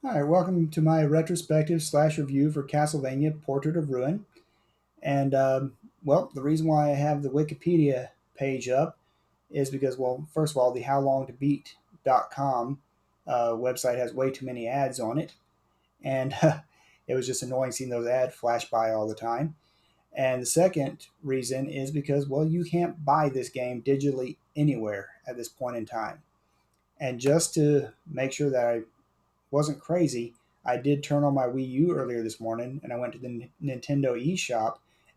Hi, welcome to my retrospective slash review for Castlevania Portrait of Ruin. And, the reason why I have the Wikipedia page up is because, well, first of all, the howlongtobeat.com website has way too many ads on it. And it was just annoying seeing those ads flash by all the time. And the second reason is because, well, you can't buy this game digitally anywhere at this point in time. And just to make sure that I wasn't crazy, I did turn on my Wii U earlier this morning, and I went to the Nintendo eShop,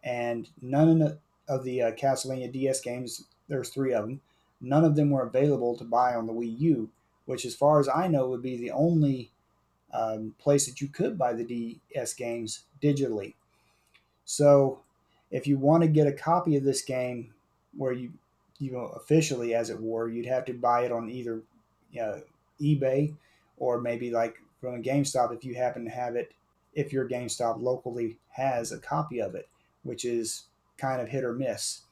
and none of the Castlevania DS games, there's three of them, none of them were available to buy on the Wii U, which, as far as I know, would be the only place that you could buy the DS games digitally. So, if you want to get a copy of this game, where you officially, as it were, you'd have to buy it on either uh, eBay or maybe like from a GameStop if you happen to have it. If your GameStop locally has a copy of it, which is kind of hit or miss,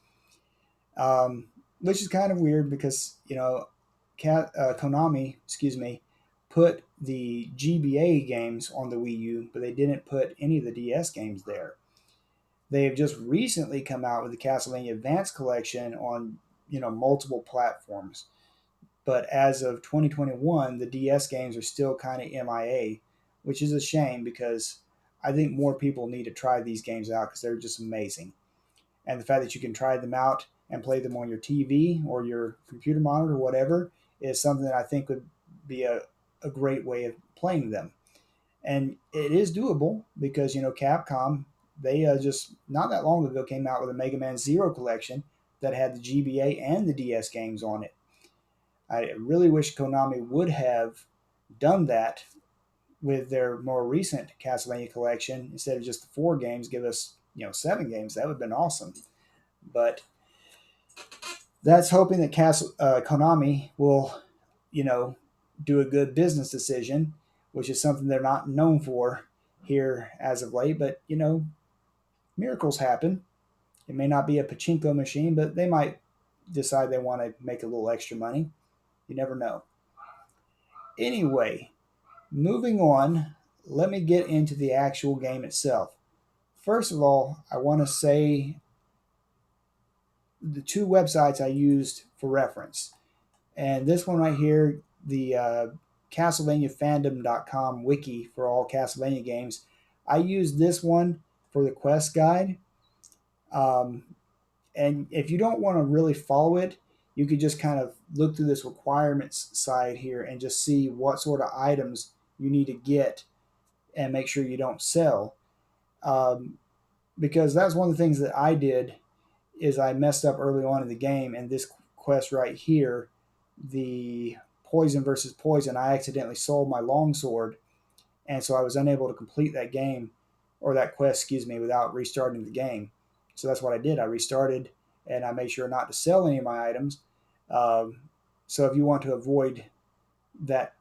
which is kind of weird because Konami, excuse me, put the GBA games on the Wii U, but they didn't put any of the DS games there. They have just recently come out with the Castlevania Advance Collection on multiple platforms. But as of 2021, the DS games are still kind of MIA, which is a shame because I think more people need to try these games out because they're just amazing. And the fact that you can try them out and play them on your TV or your computer monitor or whatever is something that I think would be a great way of playing them. And it is doable because Capcom, they just not that long ago came out with a Mega Man Zero collection that had the GBA and the DS games on it. I really wish Konami would have done that with their more recent Castlevania collection instead of just the four games. Give us seven games. That would have been awesome. But that's hoping that Konami will you know do a good business decision, which is something they're not known for here as of late. But miracles happen. It may not be a pachinko machine, but they might decide they want to make a little extra money. You never know. Anyway, moving on, let me get into the actual game itself. First of all, I want to say the two websites I used for reference. And this one right here, the CastlevaniaFandom.com wiki for all Castlevania games, I used this one for the quest guide. Um, and if you don't want to really follow it, you could just kind of look through this requirements side here and just see what sort of items you need to get and make sure you don't sell. Um, because that's one of the things that I did is I messed up early on in the game, and this quest right here, the poison versus poison, I accidentally sold my longsword, and so I was unable to complete that game or that quest, excuse me, without restarting the game. So that's what I did. I restarted, and I made sure not to sell any of my items. Um, so if you want to avoid that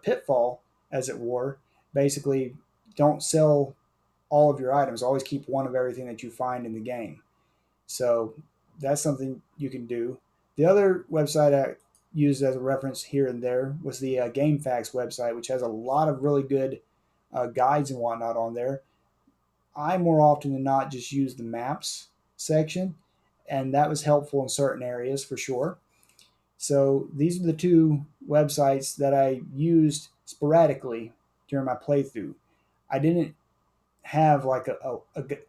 pitfall, as it were, basically don't sell all of your items. Always keep one of everything that you find in the game. So that's something you can do. The other website I used as a reference here and there was the GameFAQs website, which has a lot of really good guides and whatnot on there. I more often than not just use the maps section, and that was helpful in certain areas for sure. So these are the two websites that I used sporadically during my playthrough. I didn't have like a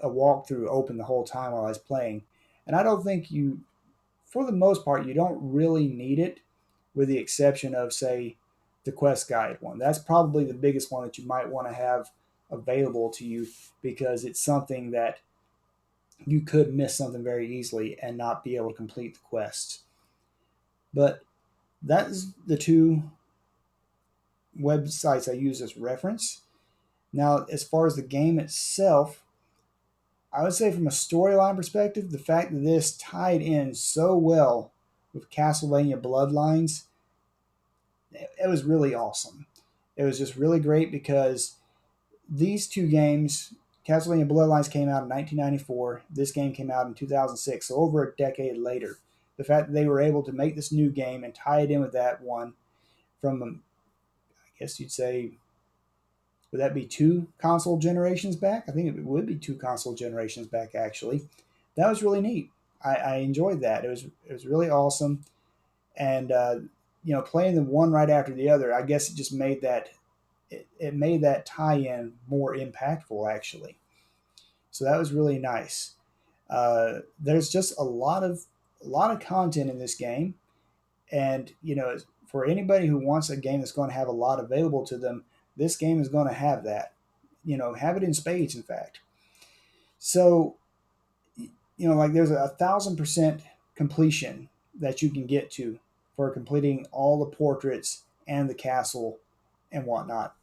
walkthrough open the whole time while I was playing. And I don't think for the most part, you don't really need it, with the exception of, say, the quest guide one. That's probably the biggest one that you might want to have available to you because it's something that you could miss something very easily and not be able to complete the quests. But that's the two websites I use as reference. Now, as far as the game itself, I would say from a storyline perspective, the fact that this tied in so well with Castlevania Bloodlines, it was really awesome. It was just really great because these two games, Castlevania Bloodlines came out in 1994. This game came out in 2006, so over a decade later. The fact that they were able to make this new game and tie it in with that one from, I guess you'd say, would that be two console generations back? I think it would be two console generations back actually. That was really neat. I enjoyed that. It was really awesome, and playing them one right after the other, I guess it just made it made that tie-in more impactful actually. So that was really nice. There's just a lot of content in this game, and for anybody who wants a game that's going to have a lot available to them, this game is going to have that. Have it in spades, in fact. So like there's 1,000% completion that you can get to for completing all the portraits and the castle and whatnot.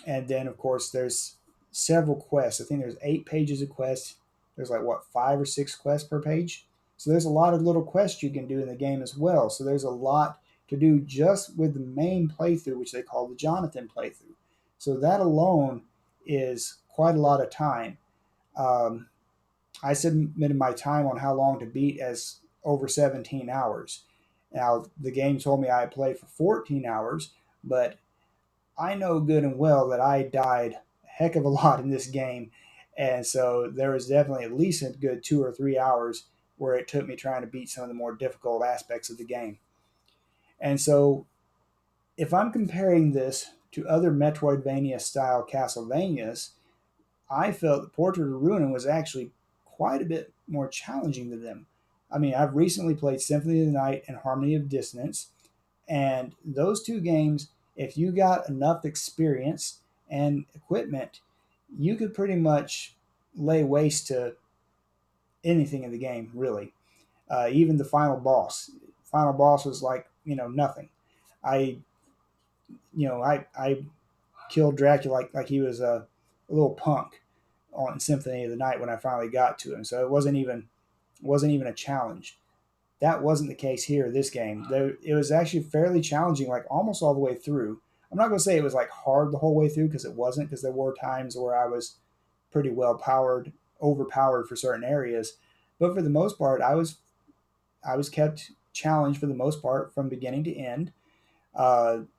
And then, of course, there's several quests. I think there's 8 pages of quests. There's like, what, 5 or 6 quests per page? So there's a lot of little quests you can do in the game as well. So there's a lot to do just with the main playthrough, which they call the Jonathan playthrough. So that alone is quite a lot of time. Um, I submitted my time on how long to beat as over 17 hours. Now, the game told me I played for 14 hours, but I know good and well that I died a heck of a lot in this game. And so there was definitely at least a good 2 or 3 hours where it took me trying to beat some of the more difficult aspects of the game. And so if I'm comparing this to other Metroidvania style Castlevanias, I felt the Portrait of Ruin was actually quite a bit more challenging than them. I mean, I've recently played Symphony of the Night and Harmony of Dissonance, and those two games, if you got enough experience and equipment, you could pretty much lay waste to anything in the game, really. Even the final boss. Final boss was like, nothing. I, I killed Dracula like he was a little punk on Symphony of the Night when I finally got to him. So it wasn't even a challenge. That wasn't the case here. This game, it was actually fairly challenging, like almost all the way through. I'm not going to say it was like hard the whole way through because it wasn't. Because there were times where I was pretty well powered, overpowered for certain areas, but for the most part, I was kept challenged for the most part from beginning to end.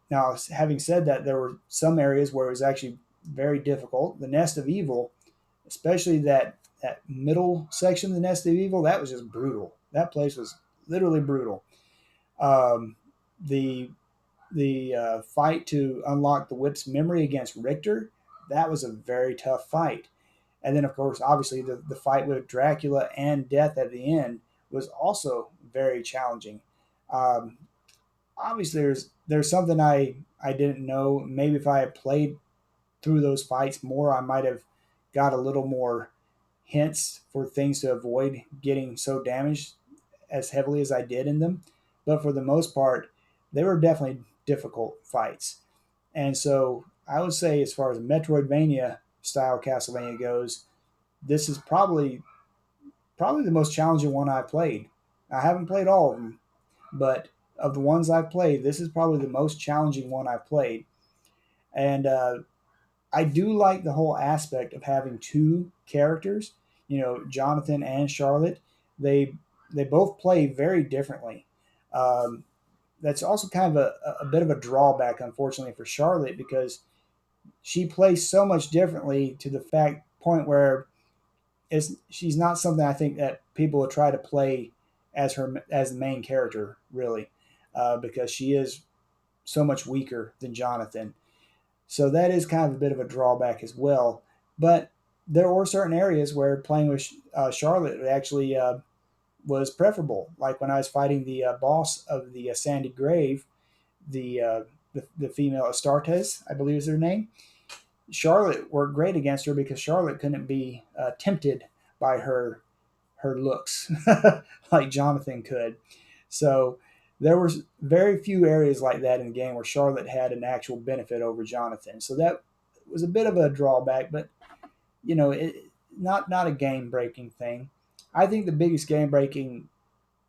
Now, having said that, there were some areas where it was actually very difficult. The Nest of Evil, especially that middle section of the Nest of Evil, that was just brutal. That place was literally brutal. Um, the the fight to unlock the whip's memory against Richter, that was a very tough fight. And then, of course, obviously, the fight with Dracula and Death at the end was also very challenging. Um, Obviously, there's something I didn't know. Maybe if I had played through those fights more, I might have got a little more hints for things to avoid getting so damaged as heavily as I did in them. But for the most part, they were definitely difficult fights. And so I would say, as far as Metroidvania style Castlevania goes, this is probably the most challenging one I've played. I haven't played all of them, but of the ones I've played, this is probably the most challenging one I've played. And I do like the whole aspect of having two characters, Jonathan and Charlotte. They they both play very differently. Um, that's also kind of a bit of a drawback, unfortunately, for Charlotte because she plays so much differently to the fact point where she's not something I think that people would try to play as the main character really, because she is so much weaker than Jonathan. So that is kind of a bit of a drawback as well. But there were certain areas where playing with Charlotte actually was preferable. Like when I was fighting the boss of the Sandy Grave, the, uh, the female Astartes, I believe is her name. Charlotte worked great against her because Charlotte couldn't be tempted by her looks like Jonathan could. So there was very few areas like that in the game where Charlotte had an actual benefit over Jonathan. So that was a bit of a drawback, but it not a game breaking thing. I think the biggest game breaking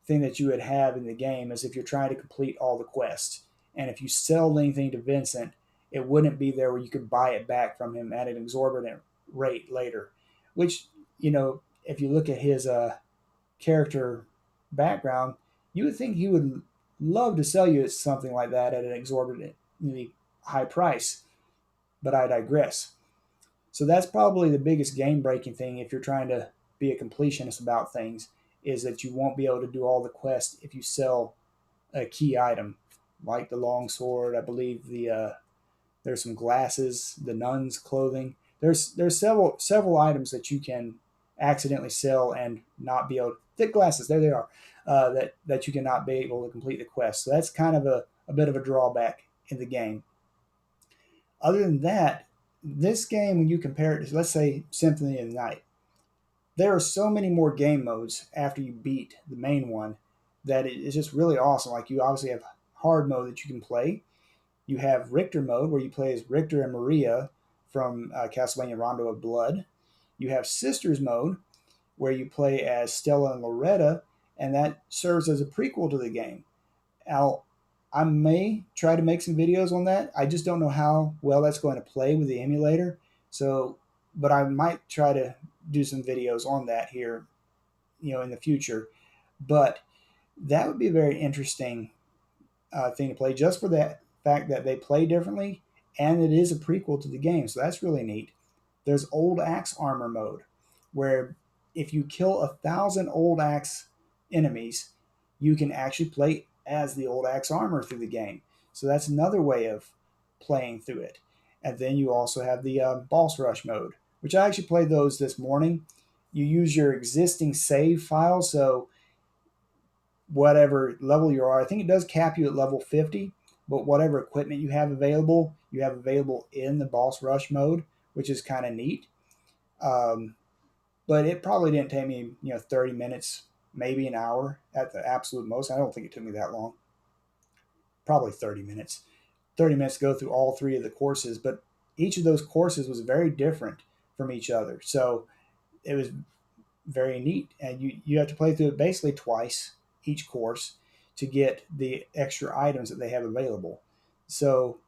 thing that you would have in the game is if you're trying to complete all the quests. And if you sell anything to Vincent, it wouldn't be there where you could buy it back from him at an exorbitant rate later. Which, if you look at his character background, you would think he would love to sell you something like that at an exorbitantly high price. But I digress. So that's probably the biggest game breaking thing if you're trying to be a completionist about things, is that you won't be able to do all the quests if you sell a key item like the long sword. I believe there's some glasses, the nun's clothing. There's several items that you can accidentally sell and not be able to, thick glasses. There they are. That you cannot be able to complete the quest. So that's kind of a bit of a drawback in the game. Other than that, this game, when you compare it to, let's say, Symphony of the Night, there are so many more game modes after you beat the main one that it's just really awesome. Like, you obviously have hard mode that you can play. You have Richter mode, where you play as Richter and Maria from Castlevania Rondo of Blood. You have Sisters mode, where you play as Stella and Loretta, and that serves as a prequel to the game. Now, I may try to make some videos on that. I just don't know how well that's going to play with the emulator. So, but I might try to do some videos on that here, in the future. But that would be a very interesting thing to play, just for that fact that they play differently, and it is a prequel to the game. So that's really neat. There's Old Axe Armor mode, where if you kill 1,000 Old Axe enemies, you can actually play as the Old Axe Armor through the game. So that's another way of playing through it. And then you also have the Boss Rush mode, which I actually played those this morning. You use your existing save file, so whatever level you are, I think it does cap you at level 50, but whatever equipment you have available in the Boss Rush mode, which is kind of neat. Um, but it probably didn't take me 30 minutes, maybe an hour at the absolute most. I don't think it took me that long. Probably 30 minutes to go through all three of the courses, but each of those courses was very different from each other, so it was very neat. And you have to play through it basically twice each course to get the extra items that they have available. So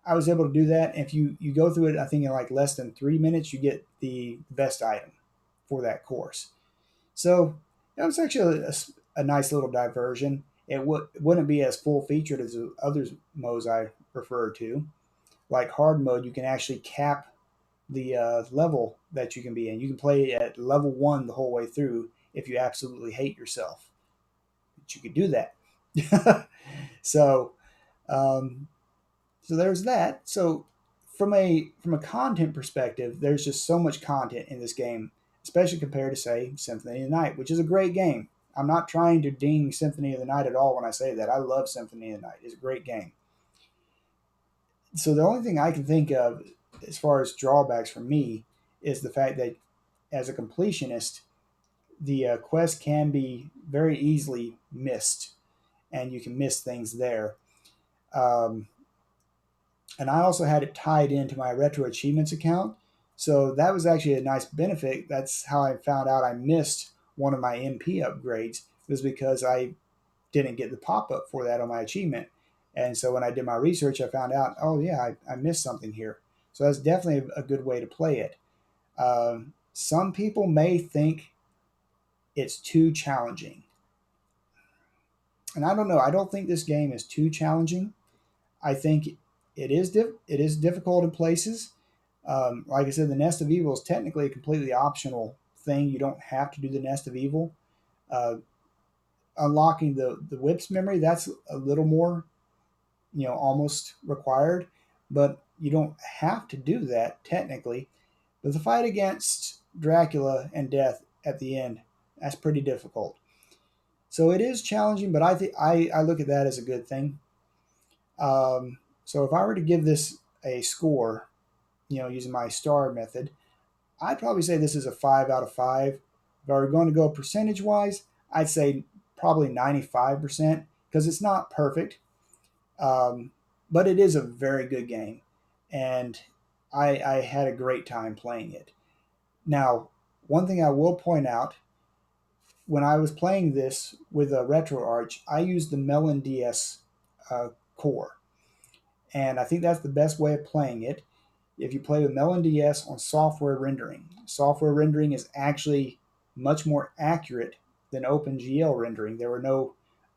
I was able to do that. If you go through it, I think in like less than 3 minutes, you get the best item for that course. So that was actually a nice little diversion. Wouldn't be as full featured as the other modes I refer to. Like hard mode, you can actually cap the level that you can be in. You can play at level 1 the whole way through if you absolutely hate yourself. But you could do that. so um, so there's that. So from a content perspective, there's just so much content in this game, especially compared to, say, Symphony of the Night, which is a great game. I'm not trying to ding Symphony of the Night at all when I say that. I love Symphony of the Night. It's a great game. So the only thing I can think of as far as drawbacks for me is the fact that as a completionist, the quest can be very easily missed, and you can miss things there. Um, and I also had it tied into my retro achievements account. So that was actually a nice benefit. That's how I found out I missed one of my MP upgrades, was because I didn't get the pop up for that on my achievement. And so when I did my research, I found out, oh yeah, I missed something here. So that's definitely a good way to play it. Some people may think it's too challenging, and I don't know. I don't think this game is too challenging. I think it is difficult in places. Like I said, the Nest of Evil is technically a completely optional thing. You don't have to do the Nest of Evil. Uh, Unlocking the whips memory, that's a little more, almost required, but you don't have to do that technically. But the fight against Dracula and Death at the end, that's pretty difficult. So it is challenging, but I look at that as a good thing. So if I were to give this a score, using my star method, I'd probably say this is a 5 out of 5. If I were going to go percentage wise, I'd say probably 95%, because it's not perfect, um, but it is a very good game, and I had a great time playing it. Now, one thing I will point out, when I was playing this with a RetroArch, I used the Melon DS core, and I think that's the best way of playing it. If you play with Melon DS on software rendering is actually much more accurate than OpenGL rendering. There were no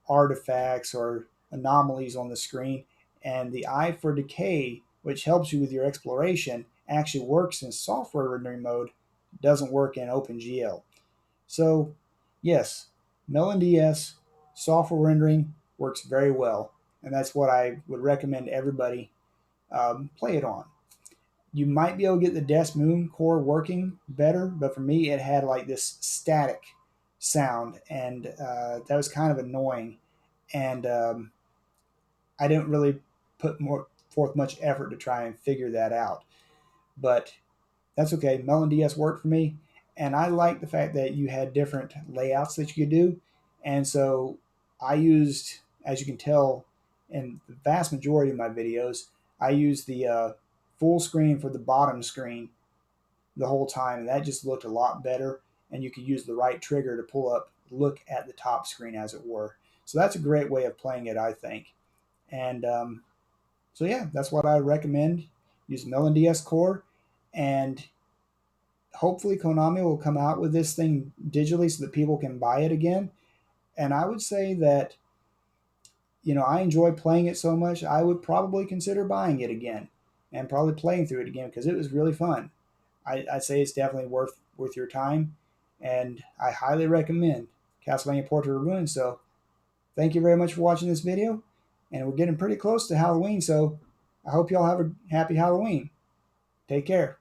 artifacts or anomalies on the screen, and the Eye for Decay, which helps you with your exploration, actually works in software rendering mode doesn't work in OpenGL. So, yes, MelonDS software rendering works very well, and that's what I would recommend everybody play it on. You might be able to get the Des Moon core working better, but for me, it had like this static sound, and that was kind of annoying. And I didn't really put more forth much effort to try and figure that out. But that's okay. MelonDS worked for me, and I like the fact that you had different layouts that you could do. And so I used, as you can tell, in the vast majority of my videos, I used the full screen for the bottom screen the whole time, and that just looked a lot better. And you could use the right trigger to pull up, look at the top screen, as it were. So that's a great way of playing it, I think. And so yeah, that's what I recommend. Use MelonDS Core, and hopefully Konami will come out with this thing digitally so that people can buy it again. And I would say that, I enjoy playing it so much, I would probably consider buying it again and probably playing through it again because it was really fun. I'd say it's definitely worth your time, and I highly recommend Castlevania Portrait of Ruin. So thank you very much for watching this video, and we're getting pretty close to Halloween, so I hope y'all have a happy Halloween. Take care.